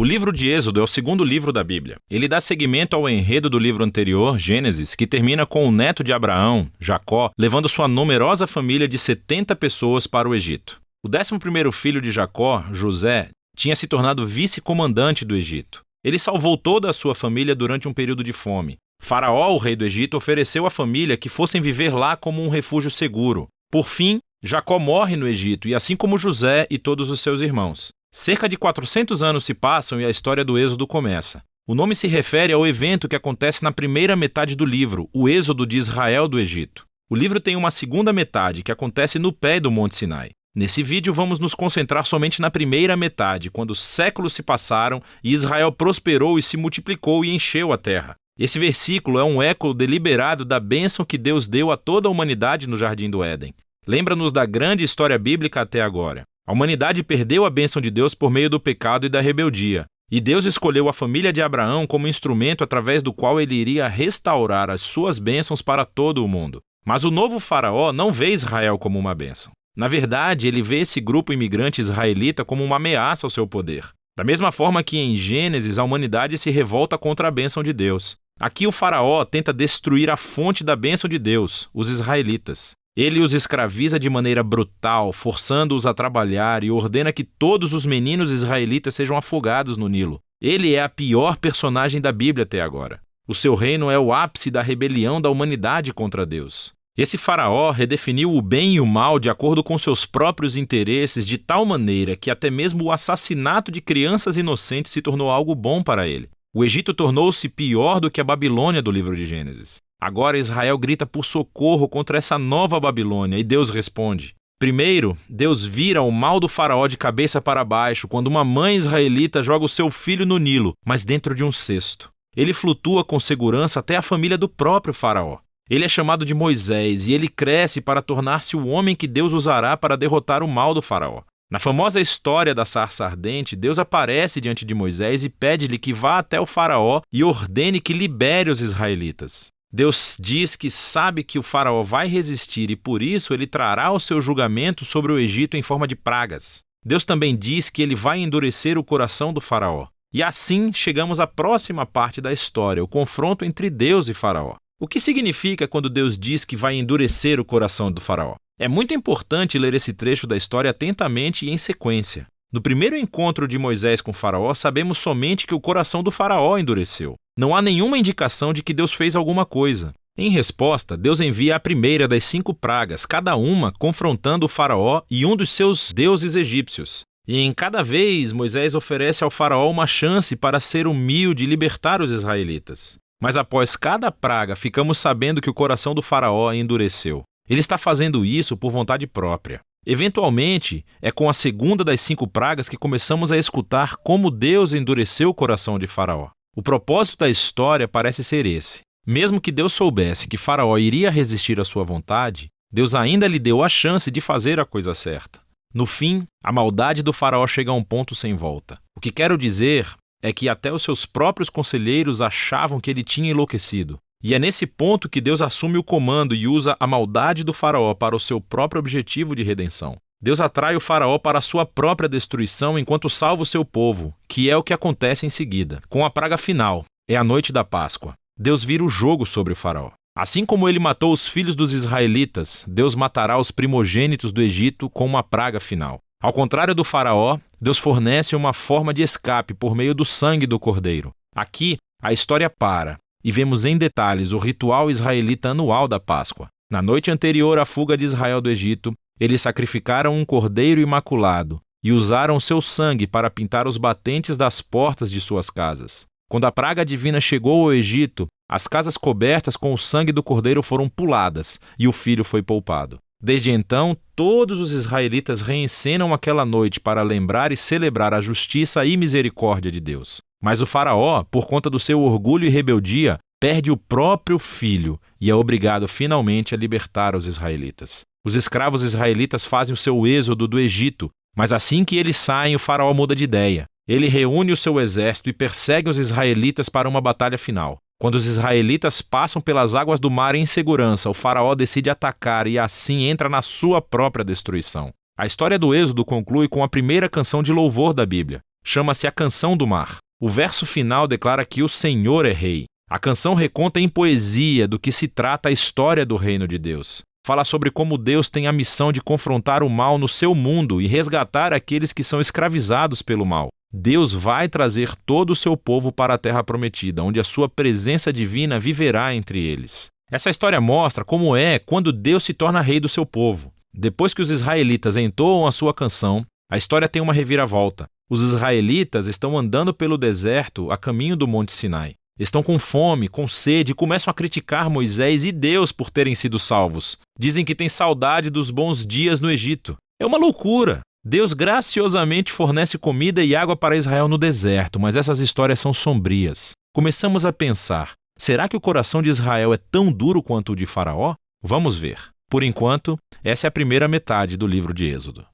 O livro de Êxodo é o segundo livro da Bíblia. Ele dá seguimento ao enredo do livro anterior, Gênesis, que termina com o neto de Abraão, Jacó, levando sua numerosa família de 70 pessoas para o Egito. O 11º filho de Jacó, José, tinha se tornado vice-comandante do Egito. Ele salvou toda a sua família durante um período de fome. Faraó, o rei do Egito, ofereceu à família que fossem viver lá como um refúgio seguro. Por fim, Jacó morre no Egito, e assim como José e todos os seus irmãos. Cerca de 400 anos se passam e a história do Êxodo começa. O nome se refere ao evento que acontece na primeira metade do livro, o Êxodo de Israel do Egito. O livro tem uma segunda metade, que acontece no pé do Monte Sinai. Nesse vídeo vamos nos concentrar somente na primeira metade, quando séculos se passaram e Israel prosperou e se multiplicou e encheu a terra. Esse versículo é um eco deliberado da bênção que Deus deu a toda a humanidade no Jardim do Éden. Lembra-nos da grande história bíblica até agora. A humanidade perdeu a bênção de Deus por meio do pecado e da rebeldia. E Deus escolheu a família de Abraão como instrumento através do qual ele iria restaurar as suas bênçãos para todo o mundo. Mas o novo faraó não vê Israel como uma bênção. Na verdade, ele vê esse grupo imigrante israelita como uma ameaça ao seu poder. Da mesma forma que em Gênesis a humanidade se revolta contra a bênção de Deus. Aqui o faraó tenta destruir a fonte da bênção de Deus, os israelitas. Ele os escraviza de maneira brutal, forçando-os a trabalhar e ordena que todos os meninos israelitas sejam afogados no Nilo. Ele é a pior personagem da Bíblia até agora. O seu reino é o ápice da rebelião da humanidade contra Deus. Esse faraó redefiniu o bem e o mal de acordo com seus próprios interesses de tal maneira que até mesmo o assassinato de crianças inocentes se tornou algo bom para ele. O Egito tornou-se pior do que a Babilônia do livro de Gênesis. Agora Israel grita por socorro contra essa nova Babilônia e Deus responde. Primeiro, Deus vira o mal do faraó de cabeça para baixo quando uma mãe israelita joga o seu filho no Nilo, mas dentro de um cesto. Ele flutua com segurança até a família do próprio faraó. Ele é chamado de Moisés e ele cresce para tornar-se o homem que Deus usará para derrotar o mal do faraó. Na famosa história da sarça ardente, Deus aparece diante de Moisés e pede-lhe que vá até o faraó e ordene que libere os israelitas. Deus diz que sabe que o faraó vai resistir e por isso ele trará o seu julgamento sobre o Egito em forma de pragas. Deus também diz que ele vai endurecer o coração do faraó. E assim chegamos à próxima parte da história, o confronto entre Deus e faraó. O que significa quando Deus diz que vai endurecer o coração do faraó? É muito importante ler esse trecho da história atentamente e em sequência. No primeiro encontro de Moisés com Faraó, sabemos somente que o coração do Faraó endureceu. Não há nenhuma indicação de que Deus fez alguma coisa. Em resposta, Deus envia a primeira das 5 pragas, cada uma confrontando o Faraó e um dos seus deuses egípcios. E em cada vez, Moisés oferece ao Faraó uma chance para ser humilde e libertar os israelitas. Mas após cada praga, ficamos sabendo que o coração do Faraó endureceu. Ele está fazendo isso por vontade própria. Eventualmente, é com a segunda das 5 pragas que começamos a escutar como Deus endureceu o coração de Faraó. O propósito da história parece ser esse. Mesmo que Deus soubesse que Faraó iria resistir à sua vontade, Deus ainda lhe deu a chance de fazer a coisa certa. No fim, a maldade do Faraó chega a um ponto sem volta. O que quero dizer é que até os seus próprios conselheiros achavam que ele tinha enlouquecido. E é nesse ponto que Deus assume o comando e usa a maldade do faraó para o seu próprio objetivo de redenção. Deus atrai o faraó para a sua própria destruição enquanto salva o seu povo, que é o que acontece em seguida. Com a praga final, é a noite da Páscoa. Deus vira o jogo sobre o faraó. Assim como ele matou os filhos dos israelitas, Deus matará os primogênitos do Egito com uma praga final. Ao contrário do faraó, Deus fornece uma forma de escape por meio do sangue do cordeiro. Aqui, a história para. E vemos em detalhes o ritual israelita anual da Páscoa. Na noite anterior à fuga de Israel do Egito, eles sacrificaram um cordeiro imaculado e usaram seu sangue para pintar os batentes das portas de suas casas. Quando a praga divina chegou ao Egito, as casas cobertas com o sangue do cordeiro foram puladas e o filho foi poupado. Desde então, todos os israelitas reencenam aquela noite para lembrar e celebrar a justiça e misericórdia de Deus. Mas o faraó, por conta do seu orgulho e rebeldia, perde o próprio filho e é obrigado finalmente a libertar os israelitas. Os escravos israelitas fazem o seu êxodo do Egito, mas assim que eles saem, o faraó muda de ideia. Ele reúne o seu exército e persegue os israelitas para uma batalha final. Quando os israelitas passam pelas águas do mar em segurança, o faraó decide atacar e assim entra na sua própria destruição. A história do Êxodo conclui com a primeira canção de louvor da Bíblia, chama-se A Canção do Mar. O verso final declara que o Senhor é rei. A canção reconta em poesia do que se trata a história do reino de Deus. Fala sobre como Deus tem a missão de confrontar o mal no seu mundo e resgatar aqueles que são escravizados pelo mal. Deus vai trazer todo o seu povo para a terra prometida, onde a sua presença divina viverá entre eles. Essa história mostra como é quando Deus se torna rei do seu povo. Depois que os israelitas entoam a sua canção, a história tem uma reviravolta. Os israelitas estão andando pelo deserto a caminho do Monte Sinai. Estão com fome, com sede e começam a criticar Moisés e Deus por terem sido salvos. Dizem que têm saudade dos bons dias no Egito. É uma loucura! Deus graciosamente fornece comida e água para Israel no deserto, mas essas histórias são sombrias. Começamos a pensar, será que o coração de Israel é tão duro quanto o de Faraó? Vamos ver. Por enquanto, essa é a primeira metade do livro de Êxodo.